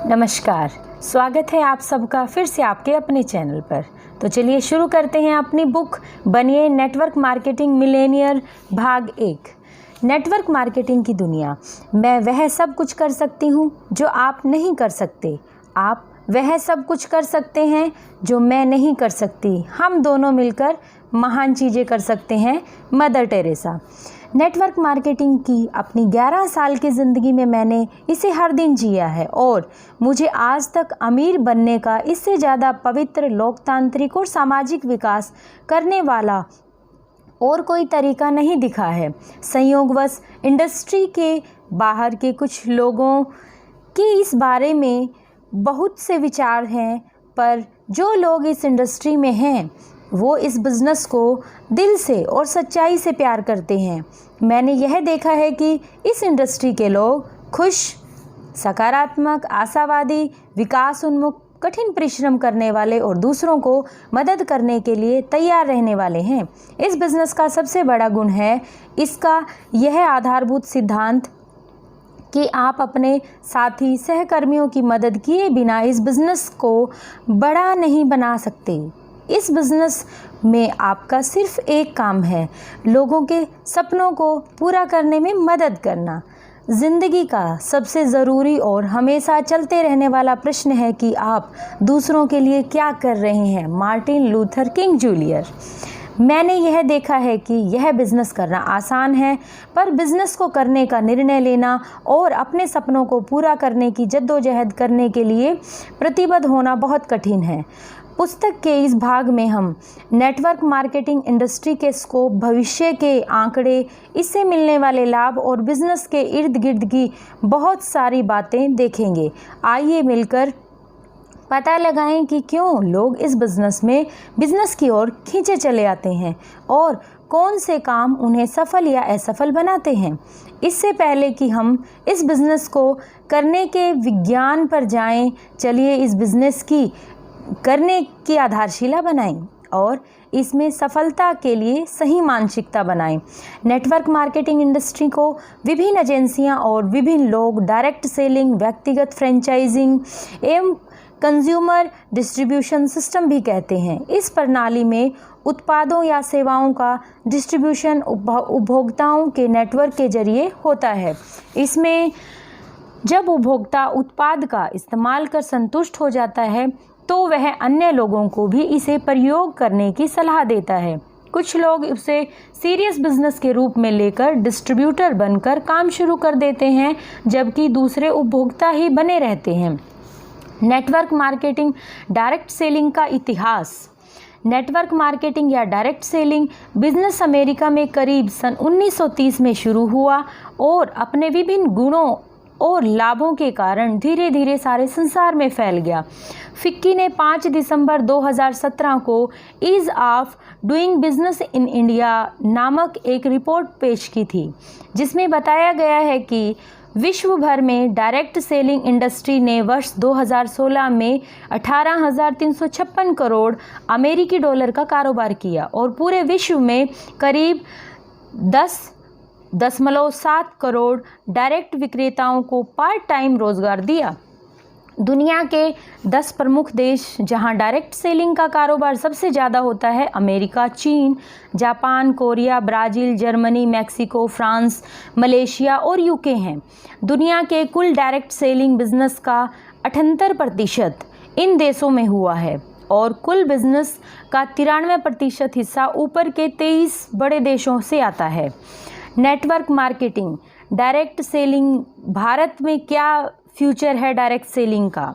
नमस्कार, स्वागत है आप सबका फिर से आपके अपने चैनल पर। तो चलिए शुरू करते हैं अपनी बुक बनिए नेटवर्क मार्केटिंग मिलेनियर भाग 1। नेटवर्क मार्केटिंग की दुनिया। मैं वह सब कुछ कर सकती हूँ जो आप नहीं कर सकते। आप वह सब कुछ कर सकते हैं जो मैं नहीं कर सकती। हम दोनों मिलकर महान चीज़ें कर सकते हैं। Mother Teresa. नेटवर्क मार्केटिंग की अपनी 11 साल की ज़िंदगी में मैंने इसे हर दिन जिया है और मुझे आज तक अमीर बनने का इससे ज़्यादा पवित्र, लोकतांत्रिक और सामाजिक विकास करने वाला और कोई तरीका नहीं दिखा है। संयोगवश इंडस्ट्री के बाहर के कुछ लोगों के इस बारे में बहुत से विचार हैं, पर जो लोग इस इंडस्ट्री में हैं वो इस बिज़नेस को दिल से और सच्चाई से प्यार करते हैं। मैंने यह देखा है कि इस इंडस्ट्री के लोग खुश, सकारात्मक, आशावादी, विकास उन्मुख, कठिन परिश्रम करने वाले और दूसरों को मदद करने के लिए तैयार रहने वाले हैं। इस बिज़नेस का सबसे बड़ा गुण है इसका यह आधारभूत सिद्धांत कि आप अपने साथी सहकर्मियों की मदद किए बिना इस बिज़नेस को बड़ा नहीं बना सकते। इस बिज़नेस में आपका सिर्फ एक काम है, लोगों के सपनों को पूरा करने में मदद करना। ज़िंदगी का सबसे ज़रूरी और हमेशा चलते रहने वाला प्रश्न है कि आप दूसरों के लिए क्या कर रहे हैं। Martin Luther king junior. मैंने यह देखा है कि यह बिज़नेस करना आसान है, पर बिज़नेस को करने का निर्णय लेना और अपने सपनों को पूरा करने की जद्दोजहद करने के लिए प्रतिबद्ध होना बहुत कठिन है। पुस्तक के इस भाग में हम नेटवर्क मार्केटिंग इंडस्ट्री के स्कोप, भविष्य के आंकड़े, इससे मिलने वाले लाभ और बिज़नेस के इर्द गिर्द की बहुत सारी बातें देखेंगे। आइए मिलकर पता लगाएं कि क्यों लोग इस बिज़नेस की ओर खींचे चले आते हैं और कौन से काम उन्हें सफल या असफल बनाते हैं। इससे पहले कि हम इस बिज़नेस को करने के विज्ञान पर जाएं, चलिए इस बिज़नेस करने की आधारशिला बनाएं और इसमें सफलता के लिए सही मानसिकता बनाएं। नेटवर्क मार्केटिंग इंडस्ट्री को विभिन्न एजेंसियां और विभिन्न लोग डायरेक्ट सेलिंग, व्यक्तिगत फ्रेंचाइजिंग एवं कंज्यूमर डिस्ट्रीब्यूशन सिस्टम भी कहते हैं। इस प्रणाली में उत्पादों या सेवाओं का डिस्ट्रीब्यूशन उपभोक्ताओं के नेटवर्क के जरिए होता है। इसमें जब उपभोक्ता उत्पाद का इस्तेमाल कर संतुष्ट हो जाता है तो वह अन्य लोगों को भी इसे प्रयोग करने की सलाह देता है। कुछ लोग इसे सीरियस बिजनेस के रूप में लेकर डिस्ट्रीब्यूटर बनकर काम शुरू कर देते हैं, जबकि दूसरे उपभोक्ता ही बने रहते हैं। नेटवर्क मार्केटिंग डायरेक्ट सेलिंग का इतिहास। नेटवर्क मार्केटिंग या डायरेक्ट सेलिंग बिजनेस अमेरिका में करीब सन 1930 में शुरू हुआ और अपने विभिन्न गुणों और लाभों के कारण धीरे धीरे सारे संसार में फैल गया। फिक्की ने 5 दिसंबर 2017 को ease of doing business in India नामक एक रिपोर्ट पेश की थी, जिसमें बताया गया है कि विश्व भर में डायरेक्ट सेलिंग इंडस्ट्री ने वर्ष 2016 में 18,356 करोड़ अमेरिकी डॉलर का कारोबार किया और पूरे विश्व में करीब 10.7 करोड़ डायरेक्ट विक्रेताओं को पार्ट टाइम रोजगार दिया। दुनिया के 10 प्रमुख देश जहां डायरेक्ट सेलिंग का कारोबार सबसे ज़्यादा होता है अमेरिका, चीन, Japan, Korea, Brazil, Germany, Mexico, France, Malaysia और यूके हैं। दुनिया के कुल डायरेक्ट सेलिंग बिजनेस का 78% इन देशों में हुआ है और कुल बिजनेस का 93% हिस्सा ऊपर के 23 बड़े देशों से आता है। Network marketing direct selling. Bharat में क्या फ्यूचर है डायरेक्ट सेलिंग का?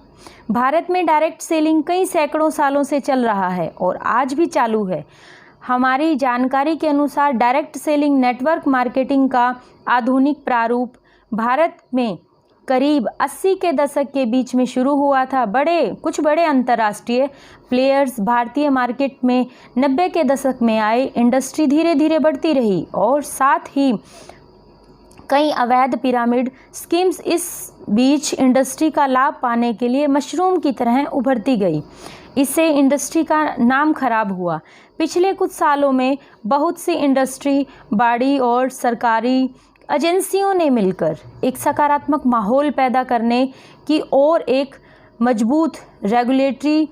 भारत में डायरेक्ट सेलिंग कई सैकड़ों सालों से चल रहा है और आज भी चालू है। हमारी जानकारी के अनुसार डायरेक्ट सेलिंग नेटवर्क मार्केटिंग का आधुनिक प्रारूप भारत में करीब 80 के दशक के बीच में शुरू हुआ था। कुछ बड़े अंतर्राष्ट्रीय प्लेयर्स भारतीय मार्केट में 90 के दशक में आए। इंडस्ट्री धीरे धीरे बढ़ती रही और साथ ही कई अवैध पिरामिड स्कीम्स इस बीच इंडस्ट्री का लाभ पाने के लिए मशरूम की तरह उभरती गई। इससे इंडस्ट्री का नाम खराब हुआ। पिछले कुछ सालों में बहुत सी इंडस्ट्री बाड़ी और सरकारी एजेंसियों ने मिलकर एक सकारात्मक माहौल पैदा करने की और एक मजबूत रेगुलेटरी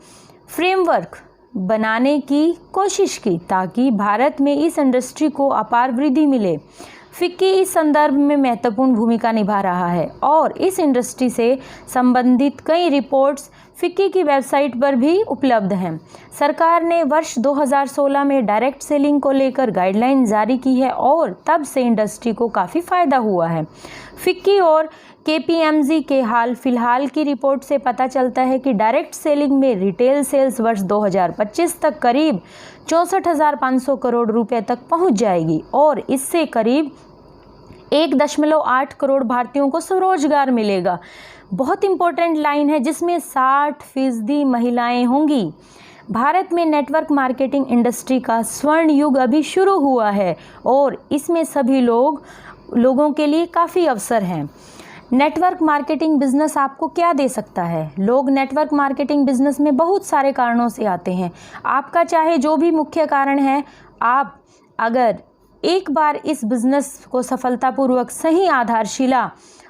फ्रेमवर्क बनाने की कोशिश की ताकि भारत में इस इंडस्ट्री को अपार वृद्धि मिले। फिक्की इस संदर्भ में महत्वपूर्ण भूमिका निभा रहा है और इस इंडस्ट्री से संबंधित कई रिपोर्ट्स फिक्की की वेबसाइट पर भी उपलब्ध हैं। सरकार ने वर्ष 2016 में डायरेक्ट सेलिंग को लेकर गाइडलाइन जारी की है और तब से इंडस्ट्री को काफ़ी फायदा हुआ है। फिक्की और KPMG के हाल फिलहाल की रिपोर्ट से पता चलता है कि डायरेक्ट सेलिंग में रिटेल सेल्स वर्ष 2025 तक करीब 64,500 करोड़ रुपए तक पहुंच जाएगी और इससे करीब 1.8 करोड़ भारतीयों को स्वरोजगार मिलेगा। बहुत इंपॉर्टेंट लाइन है जिसमें 60% महिलाएं होंगी। भारत में नेटवर्क मार्केटिंग इंडस्ट्री का स्वर्ण युग अभी शुरू हुआ है और इसमें सभी लोगों के लिए काफ़ी अवसर हैं। नेटवर्क मार्केटिंग बिजनेस आपको क्या दे सकता है? लोग नेटवर्क मार्केटिंग बिजनेस में बहुत सारे कारणों से आते हैं। आपका चाहे जो भी मुख्य कारण है, आप अगर एक बार इस बिजनेस को सफलतापूर्वक सही आधारशिला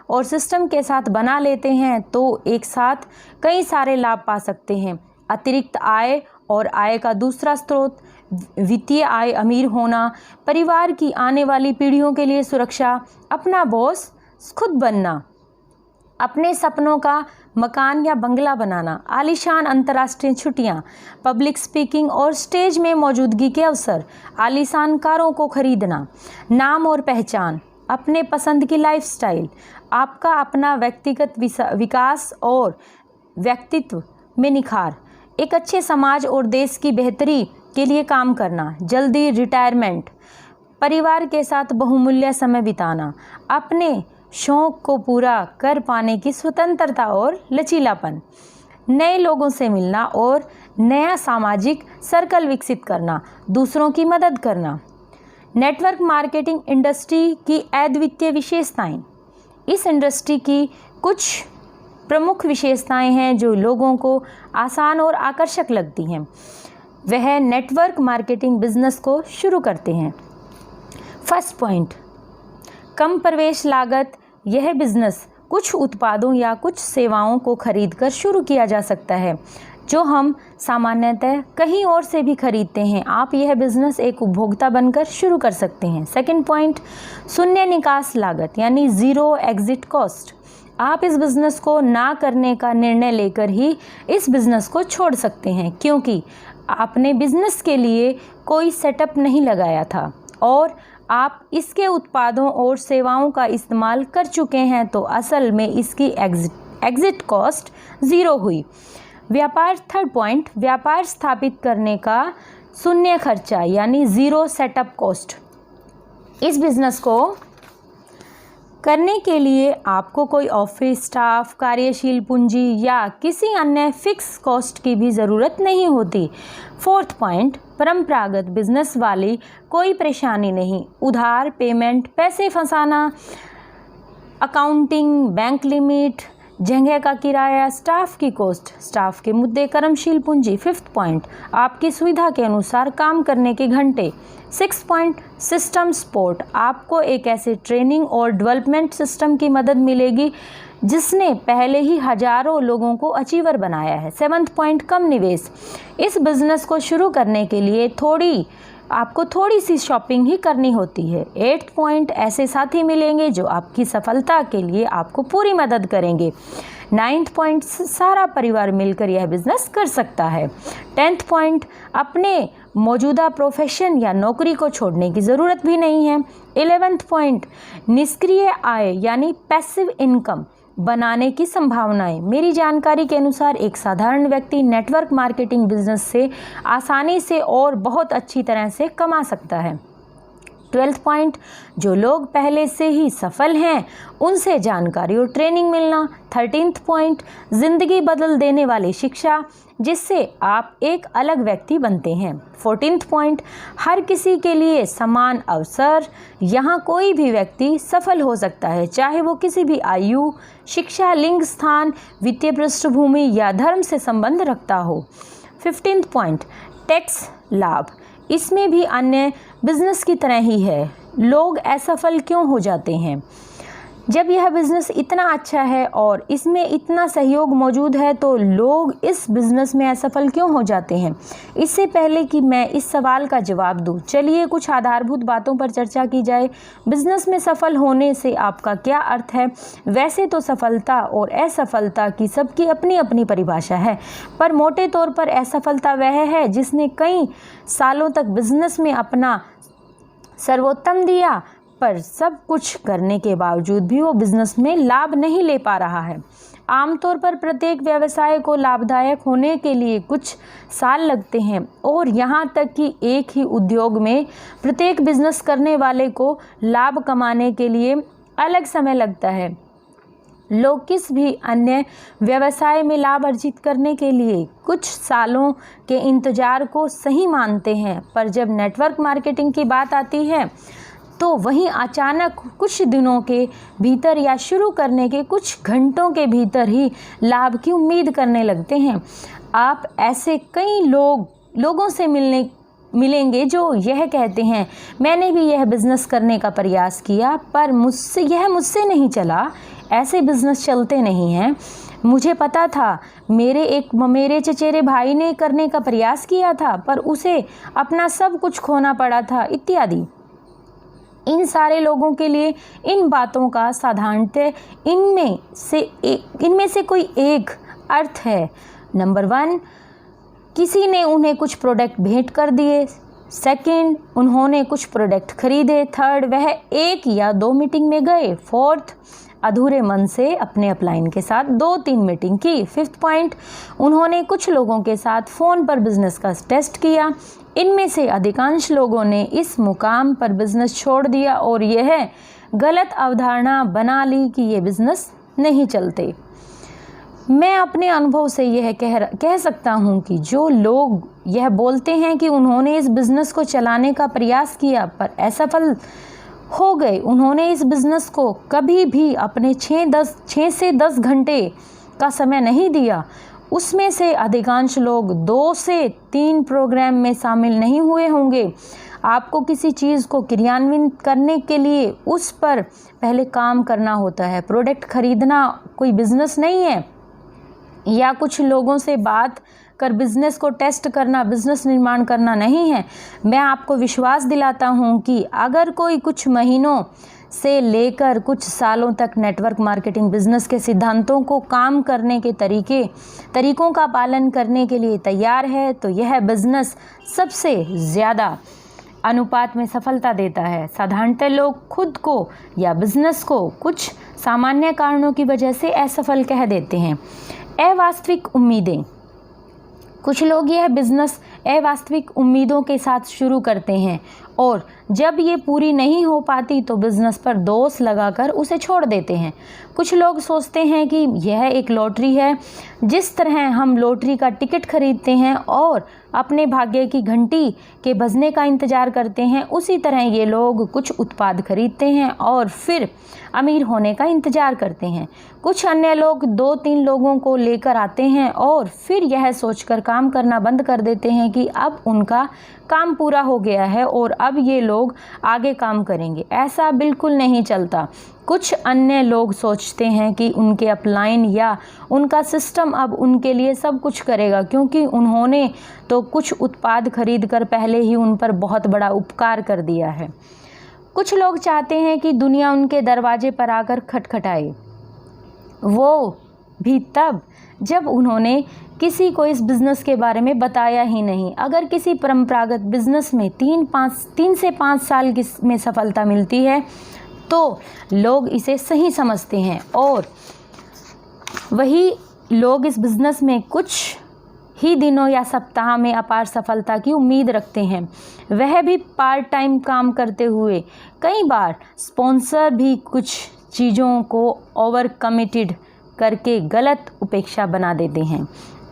और सिस्टम के साथ बना लेते हैं तो एक साथ कई सारे लाभ पा सकते हैं। अतिरिक्त आय और आय का दूसरा स्रोत, वित्तीय आय, अमीर होना, परिवार की आने वाली पीढ़ियों के लिए सुरक्षा, अपना बॉस खुद बनना, अपने सपनों का मकान या बंगला बनाना, आलीशान अंतर्राष्ट्रीय छुट्टियां, पब्लिक स्पीकिंग और स्टेज में मौजूदगी के अवसर, आलीशान कारों को खरीदना, नाम और पहचान, अपने पसंद की लाइफस्टाइल, आपका अपना व्यक्तिगत विकास और व्यक्तित्व में निखार, एक अच्छे समाज और देश की बेहतरी के लिए काम करना, जल्दी रिटायरमेंट, परिवार के साथ बहुमूल्य समय बिताना, अपने शौक को पूरा कर पाने की स्वतंत्रता और लचीलापन, नए लोगों से मिलना और नया सामाजिक सर्कल विकसित करना, दूसरों की मदद करना। नेटवर्क मार्केटिंग इंडस्ट्री की अद्वितीय विशेषताएं। इस इंडस्ट्री की कुछ प्रमुख विशेषताएं हैं जो लोगों को आसान और आकर्षक लगती हैं। वह नेटवर्क मार्केटिंग बिजनेस को शुरू करते हैं। फर्स्ट पॉइंट, कम प्रवेश लागत। यह बिजनेस कुछ उत्पादों या कुछ सेवाओं को खरीदकर शुरू किया जा सकता है जो हम सामान्यतः कहीं और से भी खरीदते हैं। आप यह बिजनेस एक उपभोक्ता बनकर शुरू कर सकते हैं। सेकंड पॉइंट, शून्य निकास लागत यानी ज़ीरो एग्जिट कॉस्ट। आप इस बिज़नेस को ना करने का निर्णय लेकर ही इस बिज़नेस को छोड़ सकते हैं क्योंकि आपने बिज़नेस के लिए कोई सेटअप नहीं लगाया था और आप इसके उत्पादों और सेवाओं का इस्तेमाल कर चुके हैं तो असल में इसकी एग्जिट कॉस्ट ज़ीरो हुई। व्यापार। थर्ड पॉइंट, व्यापार स्थापित करने का शून्य खर्चा यानी ज़ीरो सेटअप कॉस्ट। इस बिज़नेस को करने के लिए आपको कोई ऑफिस स्टाफ, कार्यशील पूंजी या किसी अन्य फिक्स कॉस्ट की भी ज़रूरत नहीं होती। फोर्थ पॉइंट, परंपरागत बिजनेस वाली कोई परेशानी नहीं। उधार पेमेंट, पैसे फंसाना, अकाउंटिंग, बैंक लिमिट, जगह का किराया, स्टाफ की कॉस्ट, स्टाफ के मुद्दे, कर्मशील पूंजी। फिफ्थ पॉइंट, आपकी सुविधा के अनुसार काम करने के घंटे। Six point, system support. आपको एक ऐसे ट्रेनिंग और डेवलपमेंट सिस्टम की मदद मिलेगी जिसने पहले ही हजारों लोगों को अचीवर बनाया है। सेवंथ पॉइंट, कम निवेश। इस बिजनेस को शुरू करने के लिए आपको थोड़ी सी शॉपिंग ही करनी होती है। एट्थ पॉइंट, ऐसे साथी मिलेंगे जो आपकी सफलता के लिए आपको पूरी मदद करेंगे। नाइन्थ पॉइंट, सारा परिवार मिलकर यह बिजनेस कर सकता है। टेंथ पॉइंट, अपने मौजूदा प्रोफेशन या नौकरी को छोड़ने की ज़रूरत भी नहीं है। 11th पॉइंट, निष्क्रिय आय यानी पैसिव इनकम बनाने की संभावनाएं। मेरी जानकारी के अनुसार एक साधारण व्यक्ति नेटवर्क मार्केटिंग बिजनेस से आसानी से और बहुत अच्छी तरह से कमा सकता है। 12th पॉइंट, जो लोग पहले से ही सफल हैं उनसे जानकारी और ट्रेनिंग मिलना। 13th पॉइंट, जिंदगी बदल देने वाली शिक्षा जिससे आप एक अलग व्यक्ति बनते हैं। 14th पॉइंट, हर किसी के लिए समान अवसर। यहाँ कोई भी व्यक्ति सफल हो सकता है चाहे वो किसी भी आयु, शिक्षा, लिंग, स्थान, वित्तीय पृष्ठभूमि या धर्म से संबंध रखता हो। 15th पॉइंट, टैक्स लाभ। इसमें भी अन्य बिजनेस की तरह ही है। लोग असफल क्यों हो जाते हैं? जब यह बिज़नेस इतना अच्छा है और इसमें इतना सहयोग मौजूद है तो लोग इस बिज़नेस में असफल क्यों हो जाते हैं? इससे पहले कि मैं इस सवाल का जवाब दूं, चलिए कुछ आधारभूत बातों पर चर्चा की जाए। बिज़नेस में सफल होने से आपका क्या अर्थ है? वैसे तो सफलता और असफलता की सबकी अपनी अपनी परिभाषा है, पर मोटे तौर पर असफलता वह है जिसने कई सालों तक बिज़नेस में अपना सर्वोत्तम दिया, पर सब कुछ करने के बावजूद भी वो बिज़नेस में लाभ नहीं ले पा रहा है। आमतौर पर प्रत्येक व्यवसाय को लाभदायक होने के लिए कुछ साल लगते हैं और यहाँ तक कि एक ही उद्योग में प्रत्येक बिज़नेस करने वाले को लाभ कमाने के लिए अलग समय लगता है। लोग किस भी अन्य व्यवसाय में लाभ अर्जित करने के लिए कुछ सालों के इंतजार को सही मानते हैं, पर जब नेटवर्क मार्केटिंग की बात आती है तो वहीं अचानक कुछ दिनों के भीतर या शुरू करने के कुछ घंटों के भीतर ही लाभ की उम्मीद करने लगते हैं। आप ऐसे कई लोगों से मिलेंगे जो यह कहते हैं, मैंने भी यह बिज़नेस करने का प्रयास किया पर मुझसे नहीं चला। ऐसे बिज़नेस चलते नहीं हैं। मुझे पता था, मेरे चचेरे भाई ने करने का प्रयास किया था पर उसे अपना सब कुछ खोना पड़ा था, इत्यादि। इन सारे लोगों के लिए इन बातों का साधारणतः इनमें से कोई एक अर्थ है। नंबर 1, किसी ने उन्हें कुछ प्रोडक्ट भेंट कर दिए। सेकंड, उन्होंने कुछ प्रोडक्ट खरीदे। थर्ड, वह 1 या 2 मीटिंग में गए। फोर्थ, अधूरे मन से अपने अपलाइन के साथ 2-3 मीटिंग की। फिफ्थ पॉइंट, उन्होंने कुछ लोगों के साथ फ़ोन पर बिज़नेस का टेस्ट किया। इनमें से अधिकांश लोगों ने इस मुकाम पर बिज़नेस छोड़ दिया और यह गलत अवधारणा बना ली कि ये बिज़नेस नहीं चलते। मैं अपने अनुभव से यह कह सकता हूँ कि जो लोग यह बोलते हैं कि उन्होंने इस बिज़नेस को चलाने का प्रयास किया पर असफल हो गए, उन्होंने इस बिज़नेस को कभी भी अपने 6 से 10 घंटे का समय नहीं दिया। उसमें से अधिकांश लोग 2 से 3 प्रोग्राम में शामिल नहीं हुए होंगे। आपको किसी चीज़ को क्रियान्वित करने के लिए उस पर पहले काम करना होता है। प्रोडक्ट खरीदना कोई बिज़नेस नहीं है, या कुछ लोगों से बात कर बिज़नेस को टेस्ट करना बिज़नेस निर्माण करना नहीं है। मैं आपको विश्वास दिलाता हूं कि अगर कोई कुछ महीनों से लेकर कुछ सालों तक नेटवर्क मार्केटिंग बिज़नेस के सिद्धांतों को काम करने के तरीकों का पालन करने के लिए तैयार है तो यह बिज़नेस सबसे ज़्यादा अनुपात में सफलता देता है। साधारणतः लोग खुद को या बिज़नेस को कुछ सामान्य कारणों की वजह से असफल कह देते हैं। अवास्तविक उम्मीदें। कुछ लोग यह बिज़नेस अवास्तविक उम्मीदों के साथ शुरू करते हैं और जब ये पूरी नहीं हो पाती तो बिज़नेस पर दोष लगाकर उसे छोड़ देते हैं। कुछ लोग सोचते हैं कि यह एक लॉटरी है। जिस तरह हम लॉटरी का टिकट खरीदते हैं और अपने भाग्य की घंटी के बजने का इंतज़ार करते हैं, उसी तरह ये लोग कुछ उत्पाद खरीदते हैं और फिर अमीर होने का इंतज़ार करते हैं। कुछ अन्य लोग 2-3 लोगों को लेकर आते हैं और फिर यह सोचकर काम करना बंद कर देते हैं कि अब उनका काम पूरा हो गया है और अब ये लोग आगे काम करेंगे। ऐसा बिल्कुल नहीं चलता। कुछ अन्य लोग सोचते हैं कि उनके अपलाइन या उनका सिस्टम अब उनके लिए सब कुछ करेगा, क्योंकि उन्होंने तो कुछ उत्पाद खरीदकर पहले ही उन पर बहुत बड़ा उपकार कर दिया है। कुछ लोग चाहते हैं कि दुनिया उनके दरवाजे पर आकर खटखटाए, वो भी तब जब उन्होंने किसी को इस बिज़नेस के बारे में बताया ही नहीं। अगर किसी परंपरागत बिज़नेस में 3 से 5 साल में सफलता मिलती है तो लोग इसे सही समझते हैं और वही लोग इस बिज़नेस में कुछ ही दिनों या सप्ताह में अपार सफलता की उम्मीद रखते हैं, वह भी पार्ट टाइम काम करते हुए। कई बार स्पॉन्सर भी कुछ चीज़ों को ओवर कमिटेड करके गलत उपेक्षा बना देते हैं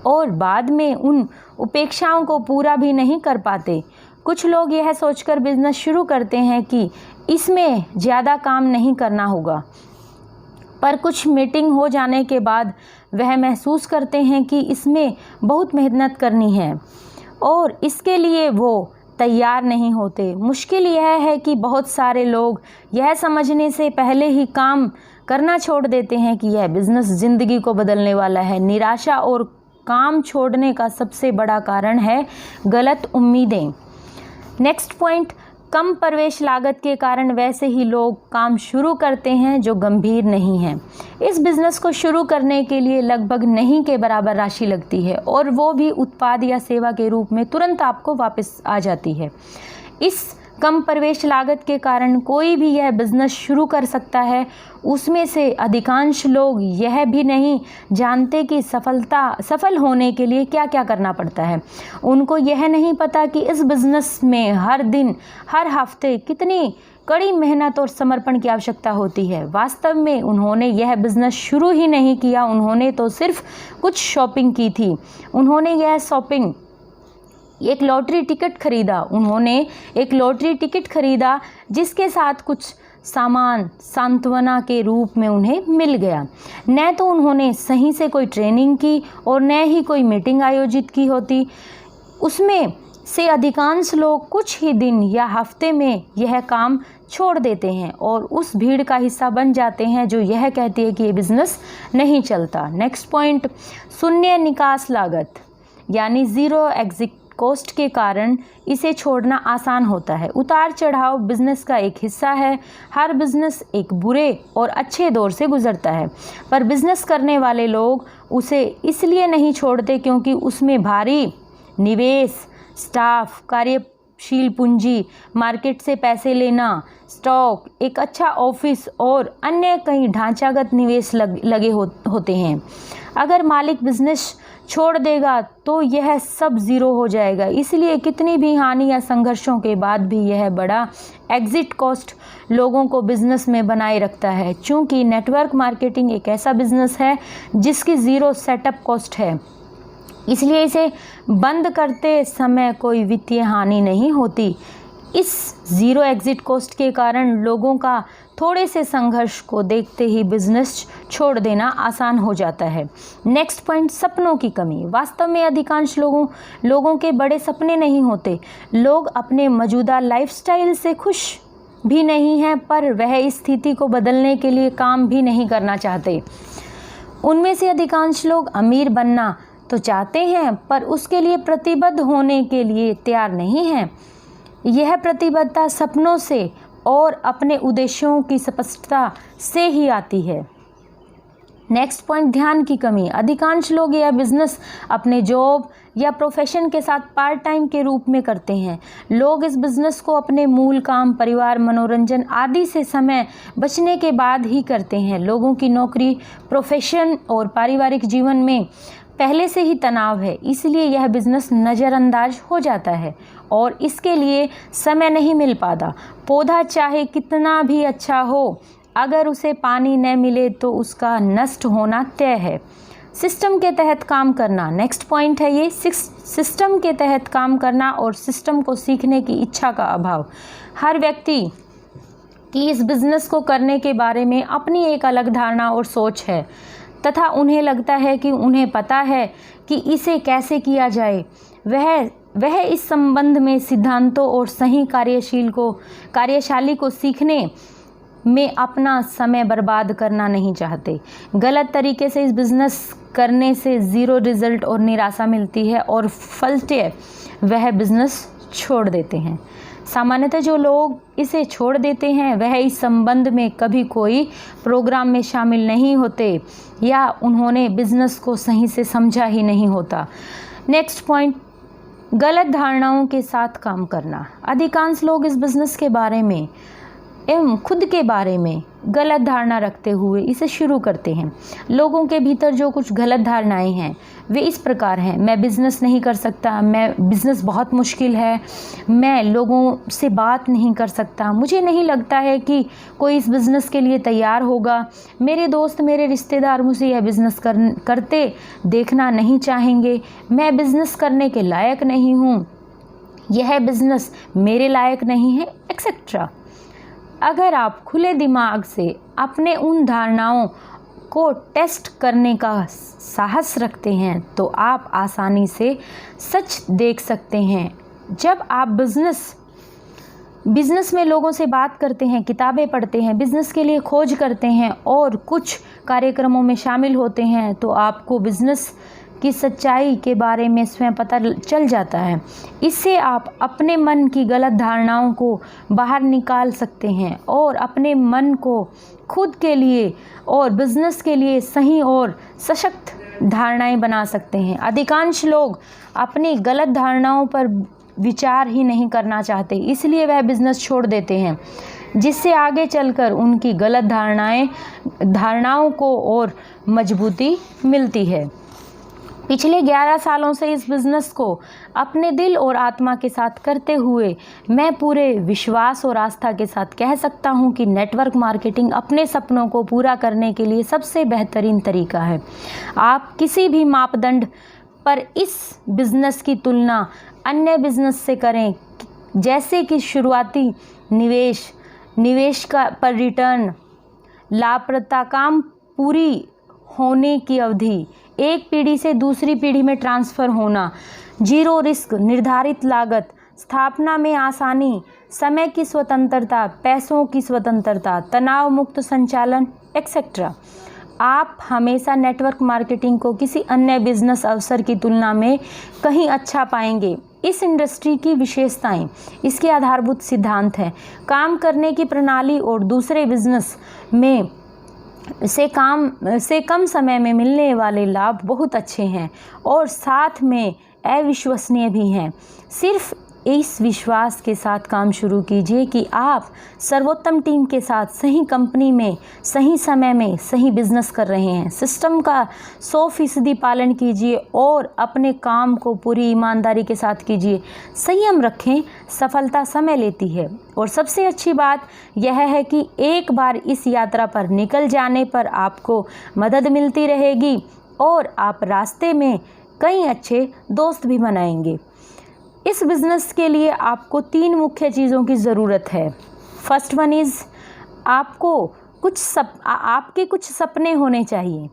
और बाद में उन उपेक्षाओं को पूरा भी नहीं कर पाते। कुछ लोग यह सोचकर बिज़नेस शुरू करते हैं कि इसमें ज़्यादा काम नहीं करना होगा, पर कुछ मीटिंग हो जाने के बाद वह महसूस करते हैं कि इसमें बहुत मेहनत करनी है और इसके लिए वो तैयार नहीं होते। मुश्किल यह है कि बहुत सारे लोग यह समझने से पहले ही काम करना छोड़ देते हैं कि यह बिज़नेस ज़िंदगी को बदलने वाला है। निराशा और काम छोड़ने का सबसे बड़ा कारण है गलत उम्मीदें। नेक्स्ट पॉइंट, कम प्रवेश लागत के कारण वैसे ही लोग काम शुरू करते हैं जो गंभीर नहीं है। इस बिज़नेस को शुरू करने के लिए लगभग नहीं के बराबर राशि लगती है और वो भी उत्पाद या सेवा के रूप में तुरंत आपको वापस आ जाती है। इस कम प्रवेश लागत के कारण कोई भी यह बिज़नेस शुरू कर सकता है। उसमें से अधिकांश लोग यह भी नहीं जानते कि सफल होने के लिए क्या क्या करना पड़ता है। उनको यह नहीं पता कि इस बिज़नेस में हर दिन हर हफ्ते कितनी कड़ी मेहनत और समर्पण की आवश्यकता होती है। वास्तव में उन्होंने यह बिज़नेस शुरू ही नहीं किया, उन्होंने तो सिर्फ कुछ शॉपिंग की थी। उन्होंने यह शॉपिंग एक लॉटरी टिकट खरीदा। उन्होंने एक लॉटरी टिकट खरीदा जिसके साथ कुछ सामान सांत्वना के रूप में उन्हें मिल गया। न तो उन्होंने सही से कोई ट्रेनिंग की और न ही कोई मीटिंग आयोजित की होती। उसमें से अधिकांश लोग कुछ ही दिन या हफ्ते में यह काम छोड़ देते हैं और उस भीड़ का हिस्सा बन जाते हैं जो यह कहती है कि ये बिज़नेस नहीं चलता। नेक्स्ट पॉइंट, शून्य निकास लागत यानी ज़ीरो एग्जिट कॉस्ट के कारण इसे छोड़ना आसान होता है। उतार चढ़ाव बिजनेस का एक हिस्सा है। हर बिजनेस एक बुरे और अच्छे दौर से गुजरता है, पर बिजनेस करने वाले लोग उसे इसलिए नहीं छोड़ते क्योंकि उसमें भारी निवेश, स्टाफ, कार्यशील पूंजी, मार्केट से पैसे लेना, स्टॉक, एक अच्छा ऑफिस और अन्य कई ढांचागत निवेश लगे होते हैं। अगर मालिक बिजनेस छोड़ देगा तो यह सब ज़ीरो हो जाएगा। इसलिए कितनी भी हानि या संघर्षों के बाद भी यह बड़ा एग्जिट कॉस्ट लोगों को बिजनेस में बनाए रखता है। चूँकि नेटवर्क मार्केटिंग एक ऐसा बिजनेस है जिसकी ज़ीरो सेटअप कॉस्ट है, इसलिए इसे बंद करते समय कोई वित्तीय हानि नहीं होती। इस ज़ीरो एग्जिट कॉस्ट के कारण लोगों का थोड़े से संघर्ष को देखते ही बिजनेस छोड़ देना आसान हो जाता है। नेक्स्ट पॉइंट, सपनों की कमी। वास्तव में अधिकांश लोगों के बड़े सपने नहीं होते। लोग अपने मौजूदा लाइफस्टाइल से खुश भी नहीं हैं, पर वह इस स्थिति को बदलने के लिए काम भी नहीं करना चाहते। उनमें से अधिकांश लोग अमीर बनना तो चाहते हैं, पर उसके लिए प्रतिबद्ध होने के लिए तैयार नहीं हैं। यह प्रतिबद्धता सपनों से और अपने उद्देश्यों की स्पष्टता से ही आती है। नेक्स्ट पॉइंट, ध्यान की कमी। अधिकांश लोग यह बिजनेस अपने जॉब या प्रोफेशन के साथ पार्ट टाइम के रूप में करते हैं। लोग इस बिजनेस को अपने मूल काम, परिवार, मनोरंजन आदि से समय बचने के बाद ही करते हैं। लोगों की नौकरी, प्रोफेशन और पारिवारिक जीवन में पहले से ही तनाव है, इसलिए यह बिजनेस नज़रअंदाज हो जाता है और इसके लिए समय नहीं मिल पाता। पौधा चाहे कितना भी अच्छा हो, अगर उसे पानी न मिले तो उसका नष्ट होना तय है। सिस्टम के तहत काम करना। नेक्स्ट पॉइंट है ये, सिस्टम के तहत काम करना और सिस्टम को सीखने की इच्छा का अभाव। हर व्यक्ति की इस बिज़नेस को करने के बारे में अपनी एक अलग धारणा और सोच है तथा उन्हें लगता है कि उन्हें पता है कि इसे कैसे किया जाए। वह इस संबंध में सिद्धांतों और सही कार्यशाली को सीखने में अपना समय बर्बाद करना नहीं चाहते। गलत तरीके से इस बिज़नेस करने से ज़ीरो रिज़ल्ट और निराशा मिलती है और फलतः वह बिज़नेस छोड़ देते हैं। सामान्यतः जो लोग इसे छोड़ देते हैं वह इस संबंध में कभी कोई प्रोग्राम में शामिल नहीं होते या उन्होंने बिज़नेस को सही से समझा ही नहीं होता। नेक्स्ट पॉइंट, गलत धारणाओं के साथ काम करना। अधिकांश लोग इस बिज़नेस के बारे में एवं खुद के बारे में गलत धारणा रखते हुए इसे शुरू करते हैं। लोगों के भीतर जो कुछ गलत धारणाएं हैं वे इस प्रकार हैं: मैं बिज़नेस नहीं कर सकता, मैं बिज़नेस बहुत मुश्किल है, मैं लोगों से बात नहीं कर सकता, मुझे नहीं लगता है कि कोई इस बिज़नेस के लिए तैयार होगा, मेरे दोस्त, मेरे रिश्तेदार मुझे यह बिज़नेस करते देखना नहीं चाहेंगे, मैं बिज़नेस करने के लायक नहीं हूँ, यह बिज़नेस मेरे लायक नहीं है, एक्सेट्रा। अगर आप खुले दिमाग से अपने उन धारणाओं को टेस्ट करने का साहस रखते हैं तो आप आसानी से सच देख सकते हैं जब आप बिज़नेस में लोगों से बात करते हैं, किताबें पढ़ते हैं, बिज़नेस के लिए खोज करते हैं और कुछ कार्यक्रमों में शामिल होते हैं तो आपको बिज़नेस की सच्चाई के बारे में स्वयं पता चल जाता है। इससे आप अपने मन की गलत धारणाओं को बाहर निकाल सकते हैं और अपने मन को खुद के लिए और बिज़नेस के लिए सही और सशक्त धारणाएं बना सकते हैं। अधिकांश लोग अपनी गलत धारणाओं पर विचार ही नहीं करना चाहते, इसलिए वह बिज़नेस छोड़ देते हैं, जिससे आगे चलकर उनकी गलत धारणाओं को और मजबूती मिलती है। पिछले 11 सालों से इस बिज़नेस को अपने दिल और आत्मा के साथ करते हुए मैं पूरे विश्वास और आस्था के साथ कह सकता हूं कि नेटवर्क मार्केटिंग अपने सपनों को पूरा करने के लिए सबसे बेहतरीन तरीका है। आप किसी भी मापदंड पर इस बिज़नेस की तुलना अन्य बिज़नेस से करें, जैसे कि शुरुआती निवेश पर रिटर्न, लाभप्रदता, काम पूरी होने की अवधि, एक पीढ़ी से दूसरी पीढ़ी में ट्रांसफ़र होना, जीरो रिस्क, निर्धारित लागत, स्थापना में आसानी, समय की स्वतंत्रता, पैसों की स्वतंत्रता, तनाव मुक्त संचालन एक्सेट्रा। आप हमेशा नेटवर्क मार्केटिंग को किसी अन्य बिजनेस अवसर की तुलना में कहीं अच्छा पाएंगे। इस इंडस्ट्री की विशेषताएं, इसके आधारभूत सिद्धांत हैं, काम करने की प्रणाली और दूसरे बिजनेस में से कम समय में मिलने वाले लाभ बहुत अच्छे हैं और साथ में अविश्वसनीय भी हैं। सिर्फ इस विश्वास के साथ काम शुरू कीजिए कि आप सर्वोत्तम टीम के साथ सही कंपनी में सही समय में सही बिजनेस कर रहे हैं। सिस्टम का 100% पालन कीजिए और अपने काम को पूरी ईमानदारी के साथ कीजिए। संयम रखें, सफलता समय लेती है और सबसे अच्छी बात यह है कि एक बार इस यात्रा पर निकल जाने पर आपको मदद मिलती रहेगी और आप रास्ते में कई अच्छे दोस्त भी बनाएंगे। इस बिज़नेस के लिए आपको 3 मुख्य चीज़ों की ज़रूरत है। फर्स्ट वन इज़ आपके कुछ सपने होने चाहिए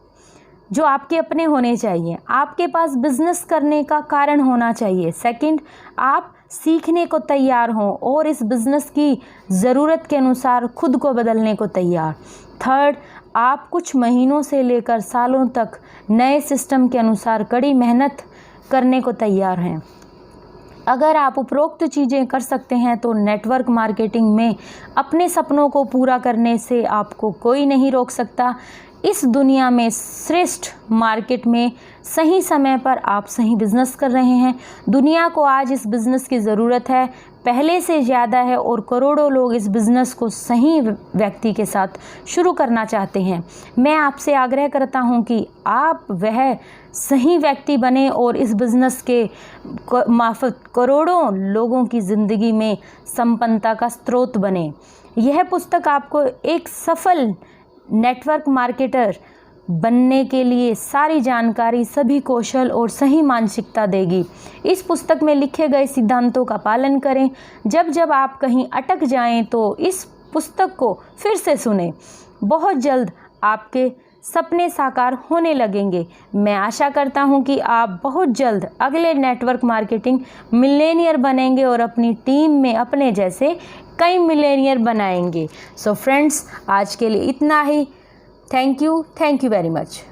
जो आपके अपने होने चाहिए। आपके पास बिज़नेस करने का कारण होना चाहिए। सेकंड, आप सीखने को तैयार हों और इस बिज़नेस की ज़रूरत के अनुसार खुद को बदलने को तैयार। थर्ड, आप कुछ महीनों से लेकर सालों तक नए सिस्टम के अनुसार कड़ी मेहनत करने को तैयार हैं। अगर आप उपरोक्त चीज़ें कर सकते हैं तो नेटवर्क मार्केटिंग में अपने सपनों को पूरा करने से आपको कोई नहीं रोक सकता। इस दुनिया में श्रेष्ठ मार्केट में सही समय पर आप सही बिजनेस कर रहे हैं। दुनिया को आज इस बिज़नेस की ज़रूरत है, पहले से ज़्यादा है, और करोड़ों लोग इस बिज़नेस को सही व्यक्ति के साथ शुरू करना चाहते हैं। मैं आपसे आग्रह करता हूं कि आप वह सही व्यक्ति बने और इस बिज़नेस के मार्फत करोड़ों लोगों की ज़िंदगी में संपन्नता का स्रोत बने। यह पुस्तक आपको एक सफल नेटवर्क मार्केटर बनने के लिए सारी जानकारी, सभी कौशल और सही मानसिकता देगी। इस पुस्तक में लिखे गए सिद्धांतों का पालन करें। जब आप कहीं अटक जाएं तो इस पुस्तक को फिर से सुनें। बहुत जल्द आपके सपने साकार होने लगेंगे। मैं आशा करता हूं कि आप बहुत जल्द अगले नेटवर्क मार्केटिंग मिलेनियर बनेंगे और अपनी टीम में अपने जैसे कई मिलेनियर बनाएंगे। सो फ्रेंड्स, आज के लिए इतना ही। Thank you very much.